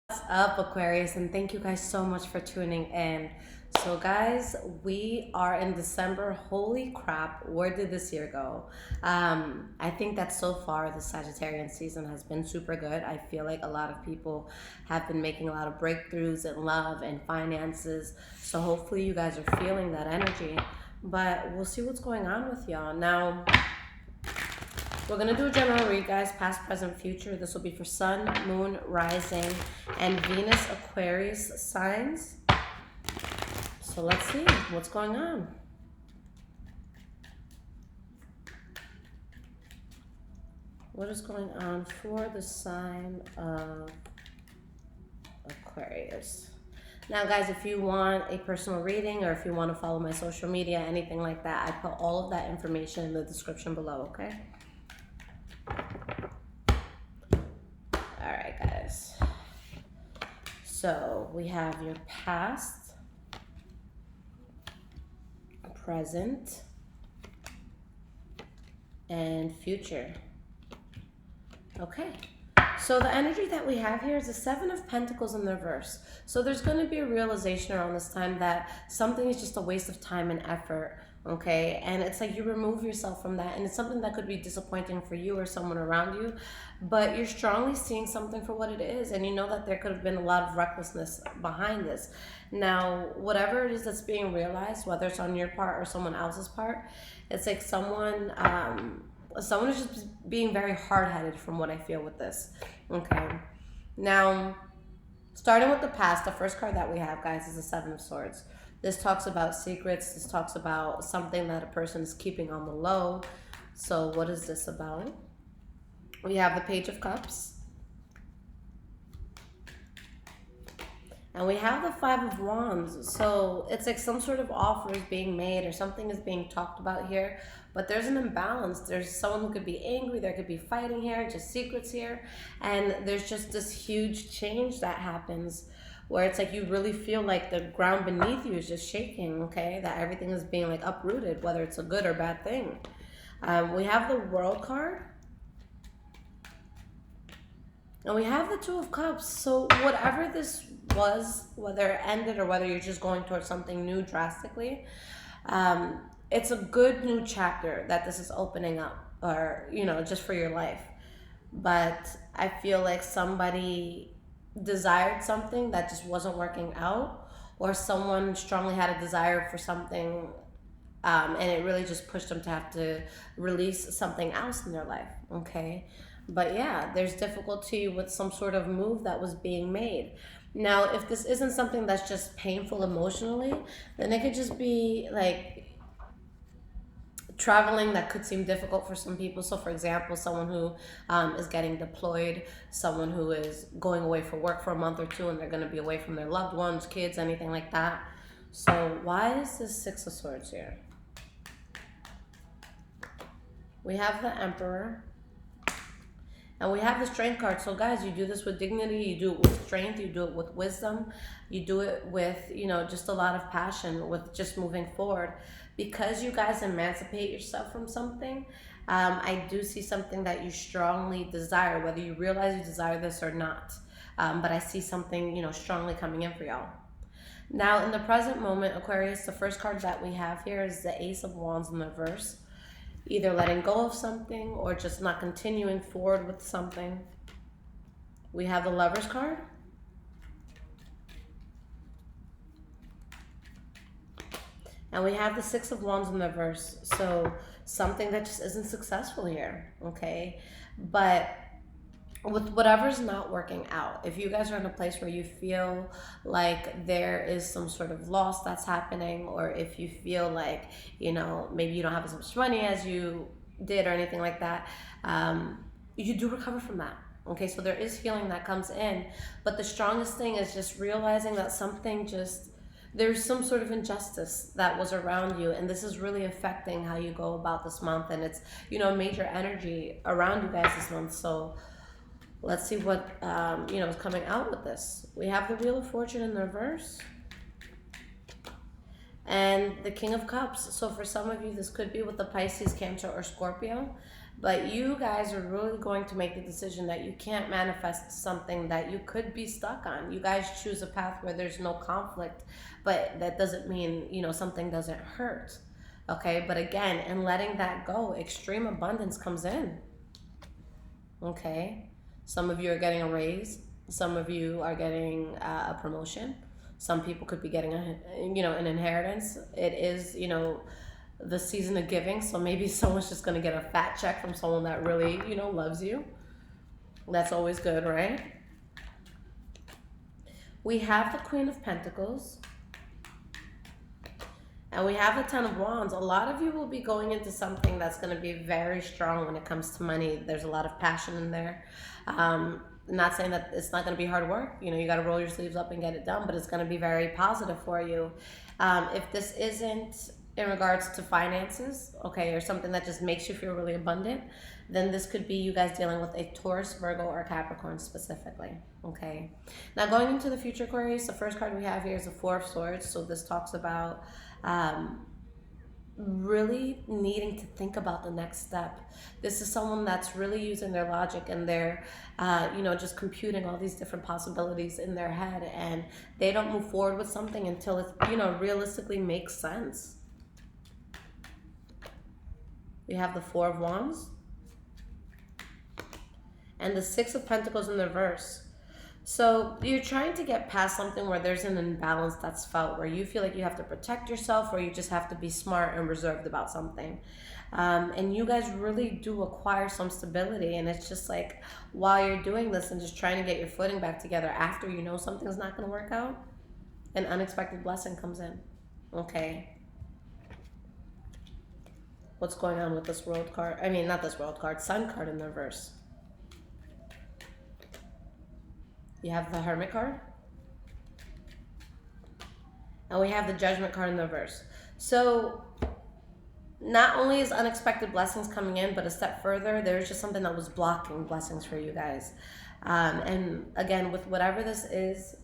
What's up, Aquarius? And thank you guys so much for tuning in. So, guys, we are in December. Holy crap, where did this year go? I think that so far the Sagittarian season has been super good. I feel like a lot of people have been making a lot of breakthroughs in love and finances. So, hopefully, you guys are feeling that energy. But we'll see what's going on with y'all. Now, we're going to do a general read, guys, past, present, future. This will be for Sun, Moon, Rising, and Venus Aquarius signs. So let's see what's going on. What is going on for the sign of Aquarius? Now, guys, if you want a personal reading or if you want to follow my social media, anything like that, I put all of that information in the description below, okay? Alright, guys. So we have your past, present, and future. Okay. So the energy that we have here is the Seven of Pentacles in the reverse. So there's going to be a realization around this time that something is just a waste of time and effort. Okay, and it's like you remove yourself from that, and it's something that could be disappointing for you or someone around you, but you're strongly seeing something for what it is, and you know that there could have been a lot of recklessness behind this. Now, whatever it is that's being realized, whether it's on your part or someone else's part, it's like someone is just being very hard-headed from what I feel with this. Okay, now starting with the past, the first card that we have, guys, is the Seven of Swords. This talks about secrets. This talks about something that a person is keeping on the low. So what is this about? We have the Page of Cups. And we have the Five of Wands. So it's like some sort of offer is being made or something is being talked about here. But there's an imbalance. There's someone who could be angry. There could be fighting here, just secrets here. And there's just this huge change that happens where it's like you really feel like the ground beneath you is just shaking, okay? That everything is being like uprooted, whether it's a good or bad thing. We have the World card. And we have the Two of Cups. So whatever this was, whether it ended or whether you're just going towards something new drastically, it's a good new chapter that this is opening up, or, you know, just for your life. But I feel like somebody desired something that just wasn't working out, or someone strongly had a desire for something, and it really just pushed them to have to release something else in their life, okay? But yeah, there's difficulty with some sort of move that was being made. Now, if this isn't something that's just painful emotionally, then it could just be like traveling that could seem difficult for some people. So for example, someone who is getting deployed, someone who is going away for work for a month or two, and they're going to be away from their loved ones, kids, anything like that. So why is this Six of Swords here? We have the Emperor, and we have the Strength card. So guys, you do this with dignity, you do it with strength, you do it with wisdom, you do it with, you know, just a lot of passion, with just moving forward. Because you guys emancipate yourself from something, I do see something that you strongly desire, whether you realize you desire this or not. But I see something, you know, strongly coming in for y'all. Now, in the present moment, Aquarius, the first card that we have here is the Ace of Wands in the reverse. Either letting go of something or just not continuing forward with something. We have the Lovers card. And we have the Six of Wands in the reverse. So something that just isn't successful here, okay? But with whatever's not working out, if you guys are in a place where you feel like there is some sort of loss that's happening, or if you feel like, you know, maybe you don't have as much money as you did or anything like that, you do recover from that. Okay, so there is healing that comes in. But the strongest thing is just realizing that something just, there's some sort of injustice that was around you, and this is really affecting how you go about this month, and it's, you know, major energy around you guys this month. So let's see what, you know, is coming out with this. We have the Wheel of Fortune in the reverse and the King of Cups. So for some of you, this could be with the Pisces, Cancer, or Scorpio. But you guys are really going to make the decision that you can't manifest something that you could be stuck on. You guys choose a path where there's no conflict, but that doesn't mean, something doesn't hurt. Okay, but again, in letting that go, extreme abundance comes in. Okay, some of you are getting a raise, some of you are getting a promotion, some people could be getting an inheritance. It is, the season of giving, so maybe someone's just going to get a fat check from someone that really, loves you. That's always good, right? We have the Queen of Pentacles, and we have the Ten of Wands. A lot of you will be going into something that's going to be very strong when it comes to money. There's a lot of passion in there. Not saying that it's not going to be hard work. You got to roll your sleeves up and get it done, but it's going to be very positive for you. If this isn't in regards to finances, okay, or something that just makes you feel really abundant, then this could be you guys dealing with a Taurus, Virgo, or Capricorn specifically, okay? Now, going into the future, Aquarius, the first card we have here is the Four of Swords. So this talks about really needing to think about the next step. This is someone that's really using their logic and they're, just computing all these different possibilities in their head, and they don't move forward with something until it, realistically makes sense. We have the Four of Wands and the Six of Pentacles in the reverse. So you're trying to get past something where there's an imbalance that's felt, where you feel like you have to protect yourself, or you just have to be smart and reserved about something. And you guys really do acquire some stability, and it's just like, while you're doing this and just trying to get your footing back together after you know something's not going to work out, an unexpected blessing comes in, okay? What's going on with this World card? I mean, not this World card, Sun card in the reverse. You have the Hermit card. And we have the Judgment card in the reverse. So not only is unexpected blessings coming in, but a step further, there's just something that was blocking blessings for you guys. And again, with whatever this is,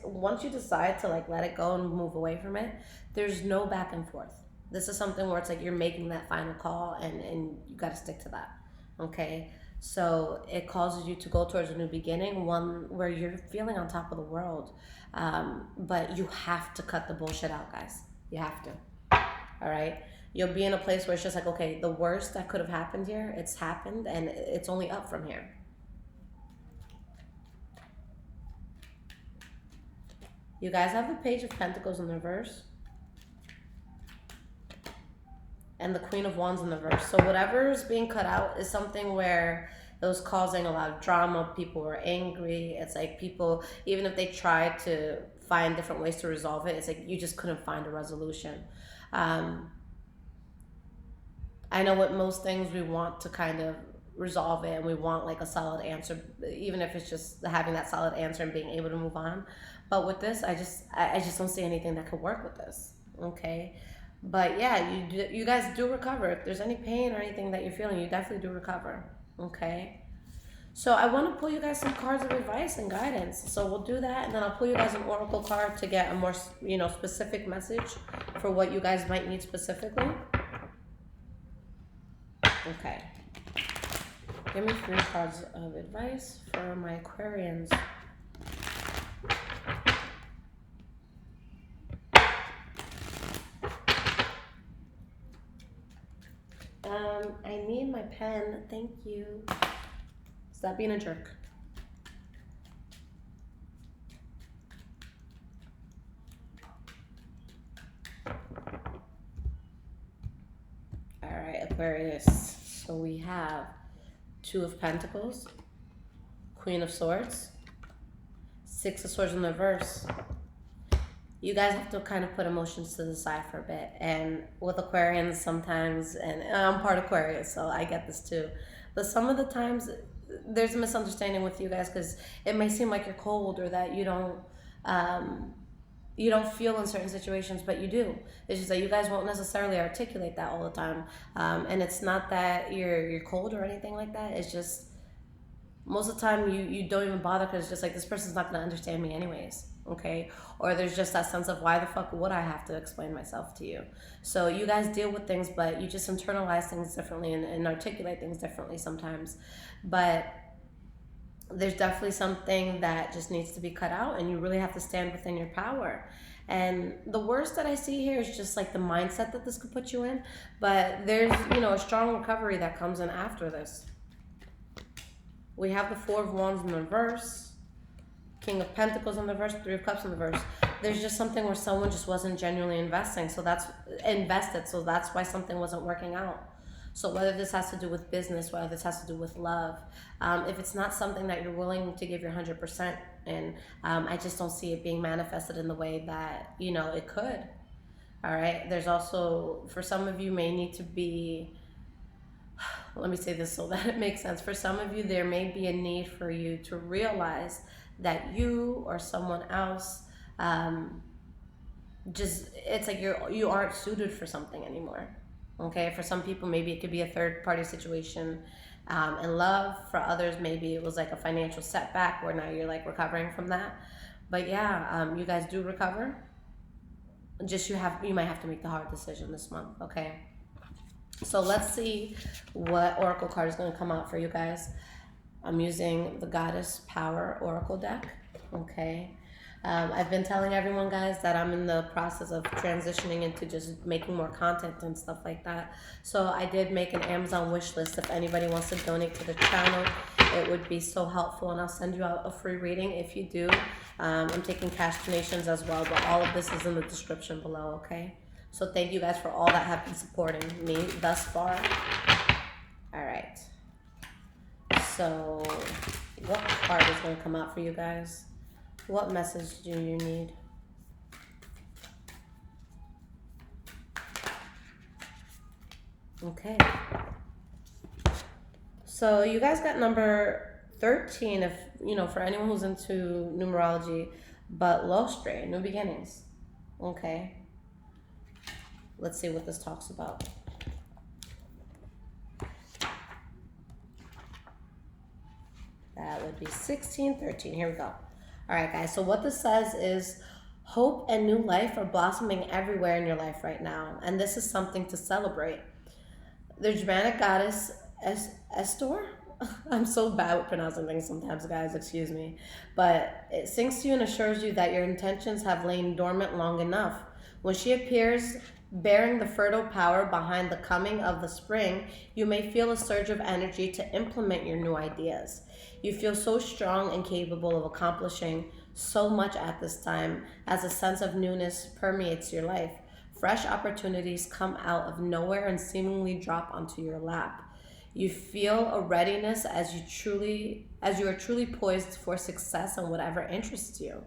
once you decide to let it go and move away from it, there's no back and forth. This is something where it's like you're making that final call, and you got to stick to that, okay? So it causes you to go towards a new beginning, one where you're feeling on top of the world. But you have to cut the bullshit out, guys. You have to, all right? You'll be in a place where it's just like, okay, the worst that could have happened here, it's happened, and it's only up from here. You guys have the Page of Pentacles in the reverse and the Queen of Wands in the reverse. So whatever is being cut out is something where it was causing a lot of drama. People were angry. It's like people, even if they tried to find different ways to resolve it, it's like you just couldn't find a resolution. I know with most things we want to kind of resolve it, and we want a solid answer, even if it's just having that solid answer and being able to move on. But with this, I just don't see anything that could work with this, okay? But yeah, you guys do recover. If there's any pain or anything that you're feeling, you definitely do recover, okay? So I want to pull you guys some cards of advice and guidance. So we'll do that, and then I'll pull you guys an oracle card to get a more, specific message for what you guys might need specifically. Okay. Give me 3 cards of advice for my Aquarians. I need my pen. Thank you. Stop being a jerk. All right, Aquarius. So we have Two of Pentacles, Queen of Swords, Six of Swords in the reverse. You guys have to kind of put emotions to the side for a bit. And with Aquarians sometimes, and I'm part Aquarius, so I get this too. But some of the times there's a misunderstanding with you guys, because it may seem like you're cold or that you don't feel in certain situations, but you do. It's just that you guys won't necessarily articulate that all the time. And it's not that you're cold or anything like that. It's just Most of the time you don't even bother because it's just like, this person's not going to understand me anyways. Okay, or there's just that sense of, why the fuck would I have to explain myself to you? So you guys deal with things, but you just internalize things differently and articulate things differently sometimes. But there's definitely something that just needs to be cut out, and you really have to stand within your power. And the worst that I see here is just like the mindset that this could put you in. But there's, a strong recovery that comes in after this. We have the Four of Wands in the reverse, King of Pentacles in the reverse, Three of Cups in the reverse. There's just something where someone just wasn't genuinely invested, so that's why something wasn't working out. So whether this has to do with business, whether this has to do with love, if it's not something that you're willing to give your 100%, and I just don't see it being manifested in the way that, it could. All right. There's also, for some of you, may need to be, let me say this so that it makes sense. For some of you, there may be a need for you to realize that you or someone else, it's like you aren't suited for something anymore. Okay, for some people, maybe it could be a third-party situation in love. For others, maybe it was like a financial setback where now you're like recovering from that. But yeah, you guys do recover. Just you might have to make the hard decision this month. Okay. So let's see what Oracle card is going to come out for you guys. I'm using the Goddess Power Oracle deck. Okay. I've been telling everyone, guys, that I'm in the process of transitioning into just making more content and stuff like that. So I did make an Amazon wish list. If anybody wants to donate to the channel, it would be so helpful, and I'll send you out a free reading if you do. I'm taking cash donations as well, but all of this is in the description below, okay? So thank you guys for all that have been supporting me thus far. All right. So what card is going to come out for you guys? What message do you need? Okay. So you guys got number 13, if for anyone who's into numerology, but Lostre, new beginnings. Okay. Let's see what this talks about. That would be 16, 13. Here we go. All right, guys. So what this says is hope and new life are blossoming everywhere in your life right now. And this is something to celebrate. The Germanic goddess Estor. I'm so bad with pronouncing things sometimes, guys. Excuse me. But it sings to you and assures you that your intentions have lain dormant long enough. When she appears bearing the fertile power behind the coming of the spring, you may feel a surge of energy to implement your new ideas. You feel so strong and capable of accomplishing so much at this time as a sense of newness permeates your life. Fresh opportunities come out of nowhere and seemingly drop onto your lap. You feel a readiness as you are truly poised for success in whatever interests you.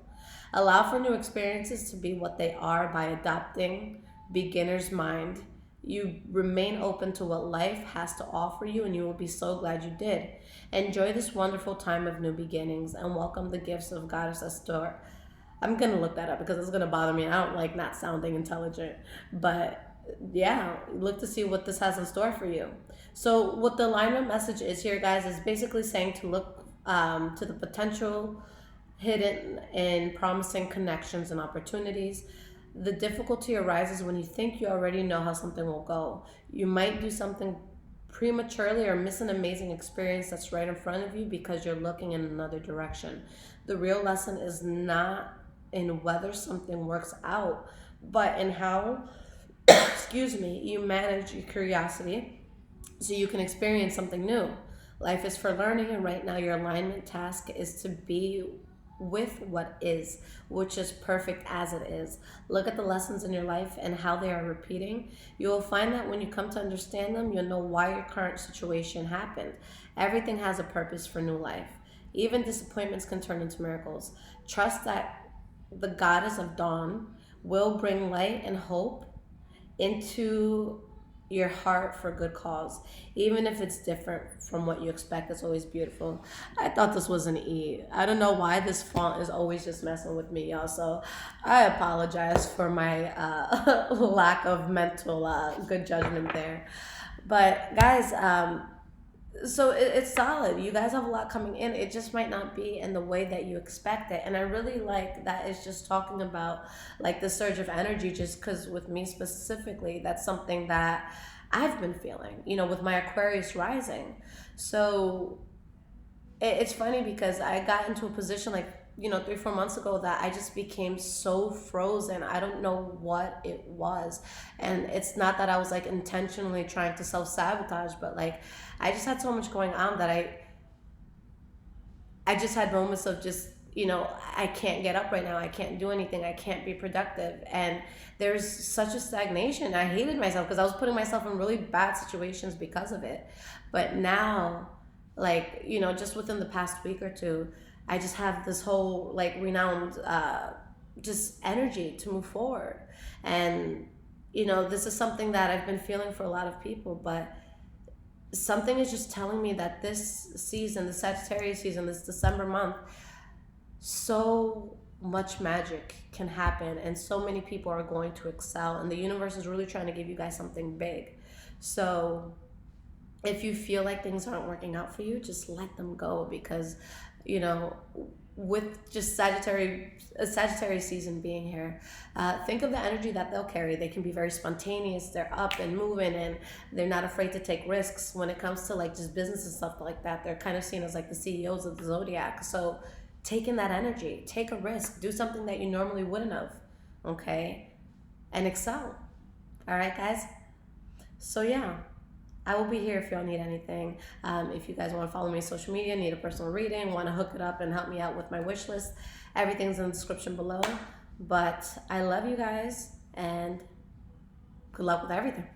Allow for new experiences to be what they are by adopting beginner's mind. You remain open to what life has to offer you, and you will be so glad you did. Enjoy this wonderful time of new beginnings and welcome the gifts of Goddess Estor. I'm going to look that up because it's going to bother me. I don't like not sounding intelligent. But yeah, look to see what this has in store for you. So what the alignment message is here, guys, is basically saying to look to the potential hidden in promising connections and opportunities. The difficulty arises when you think you already know how something will go. You might do something prematurely or miss an amazing experience that's right in front of you because you're looking in another direction. The real lesson is not in whether something works out, but in how, you manage your curiosity so you can experience something new. Life is for learning, and right now your alignment task is to be with what is, which is perfect as it is. Look at the lessons in your life and how they are repeating. You will find that when you come to understand them, you'll know why your current situation happened. Everything has a purpose for new life. Even disappointments can turn into miracles. Trust that the goddess of dawn will bring light and hope into your heart for good cause. Even if it's different from what you expect, it's always beautiful. I thought this was an E. I don't know why this font is always just messing with me, y'all. So I apologize for my lack of mental good judgment there. But guys, So it's solid. You guys have a lot coming in. It just might not be in the way that you expect it. And I really like that it's just talking about like the surge of energy, just because with me specifically, that's something that I've been feeling, with my Aquarius rising. So it's funny because I got into a position like, 3, 4 months ago that I just became so frozen. I don't know what it was. And it's not that I was like intentionally trying to self sabotage, but like I just had so much going on that I just had moments of just, I can't get up right now. I can't do anything. I can't be productive. And there's such a stagnation. I hated myself because I was putting myself in really bad situations because of it. But now, like, just within the past week or two, I just have this whole like renowned just energy to move forward. And, this is something that I've been feeling for a lot of people, but something is just telling me that this season, the Sagittarius season, this December month, so much magic can happen and so many people are going to excel, and the universe is really trying to give you guys something big. So if you feel like things aren't working out for you, just let them go, because with just Sagittarius season being here, think of the energy that they'll carry. They can be very spontaneous. They're up and moving, and they're not afraid to take risks when it comes to like just business and stuff like that. They're kind of seen as like the CEOs of the zodiac. So take in that energy, take a risk, do something that you normally wouldn't have, okay, and excel. All right, guys. So yeah, I will be here if y'all need anything. If you guys want to follow me on social media, need a personal reading, want to hook it up and help me out with my wish list, everything's in the description below. But I love you guys, and good luck with everything.